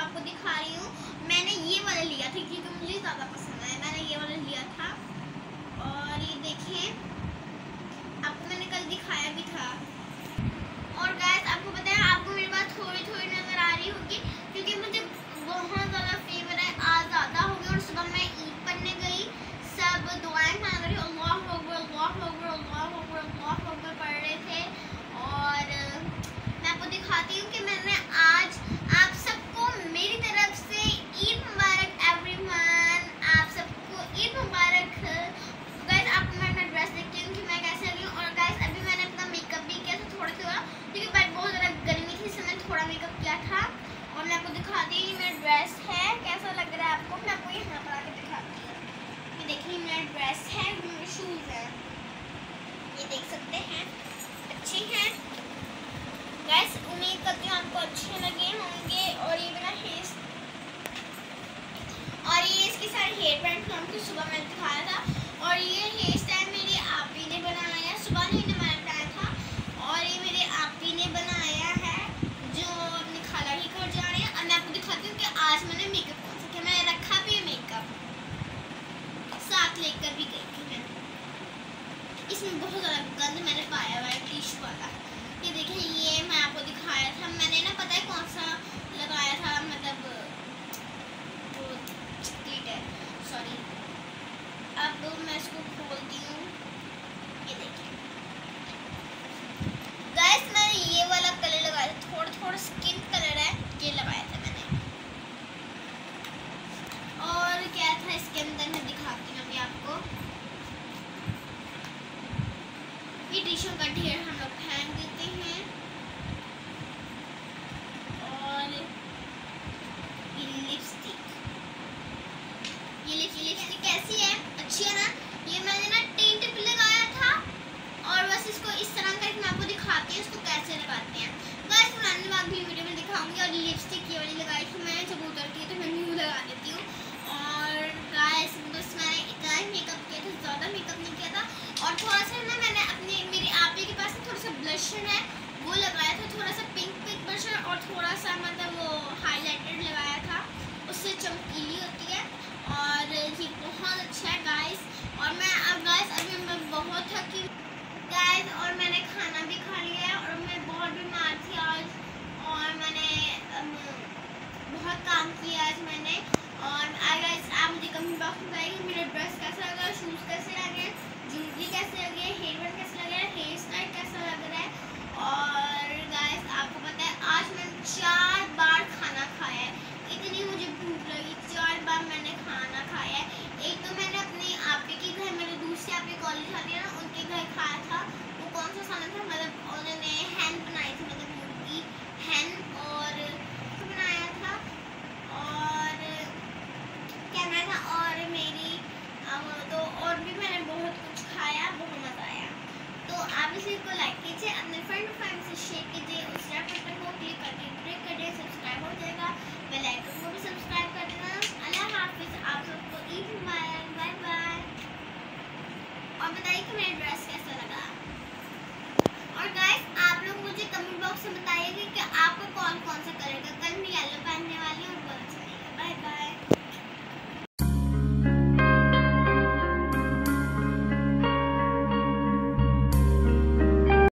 आपको दिखा रही हूँ। मैंने ये वाला लिया था क्योंकि मुझे ज़्यादा पसंद है, मैंने ये वाला लिया था। और ये देखें, आपको मैंने कल दिखाया भी था। और गाइस आपको पता है, आपको मेरी बात थोड़ी थोड़ी नज़र आ रही होगी क्योंकि मुझे बहुत ज़्यादा फीवर है। आज ज़्यादा हो गया और सुबह मैं ईद पढ़ने गई, सब दुआएं मांग रही, अल्लाह अकबर अल्लाह अकबर अल्लाह अकबर अल्लाह अकबर पढ़ रहे थे। और मैं आपको दिखाती हूँ कि मैंने आज आप सबको मेरी तरफ से ईद मुबारक एवरीवन, आप सबको ईद मुबारक। गाइस आपको मैं अपना ड्रेस देखती हूँ कि मैं कैसे लगी हूँ। और गाइस अभी मैंने अपना मेकअप भी किया था थोड़ा थोड़ा, क्योंकि बाहर बहुत ज़्यादा गर्मी थी इसलिए मैंने थोड़ा मेकअप किया था। और मैं आपको दिखाती हूँ, ये मेरा ड्रेस है, कैसा लग रहा है आपको, मैं आपको यहाँ पर आके दिखाती हूँ। ये देखिए मेरा ड्रेस है, मेरे शूज़ हैं, ये देख सकते हैं, अच्छे हैं। गाइस उम्मीद करती हूँ आपको अच्छे लगे होंगे। और ये मेरा हेयर, और ये इसकी सारी हेयर बैंड हमको सुबह मैंने दिखाया था। और ये हेयर स्टाइल मेरी आपी ने बनाया, सुबह नहीं मैंने बनाया था। और ये मेरे आपी ने बनाया है जो अपनी खाला ही घर जा रहे हैं। और मैं आपको दिखाती हूँ कि आज मैंने मेकअप कौन सा किया, मैंने रखा भी है मेकअप, साथ लेकर भी गई थी मैं। इसमें बहुत ज़्यादा गंद मैंने पाया हुआ है टिश्यू वाला। ये देखिए, ये मैं आपको दिखाया था, मैंने ना पता है कौन सा लगाया था, मतलब वो ग्लिटर, सॉरी। अब मैं इसको खोलती हूँ, ये देखिए गाइस मैंने ये वाला कलर लगाया था, थोड़ा थोड़ा स्किन कलर है, ये लगाया था मैंने। और क्या था इसके अंदर मैं दिखाती हूँ अभी आपको। ये टिश्यू का ढेर हम लोग फेंक देते हैं। और ये लिपस्टिक, ये लिपस्टिक कैसी है, अच्छी है ना। ये मैंने ना टिंट पे लगाया था और बस इसको इस तरह का मैं आपको दिखाती हूँ इसको कैसे लगाते हैं। बस पुरानी बात भी वीडियो में दिखाऊंगी। और लिपस्टिक ये वाली लगाई थी मैंने जब उतर की, तो मैं न्यू लगा देती हूँ। और गाइस बस मैंने इतना ही मेकअप किया था, ज़्यादा मेकअप नहीं किया था। और थोड़ा सा ना मैंने अपने मेरी आपी के पास थोड़ा सा ब्लशर है वो लगाया था, थोड़ा सा पिंक ब्लशर, और थोड़ा सा मतलब वो हाईलाइटर लगाया था, उससे चमकीली होती है। और ये बहुत अच्छा है गाइस। और मैं अब गाइस अभी मैं बहुत थकी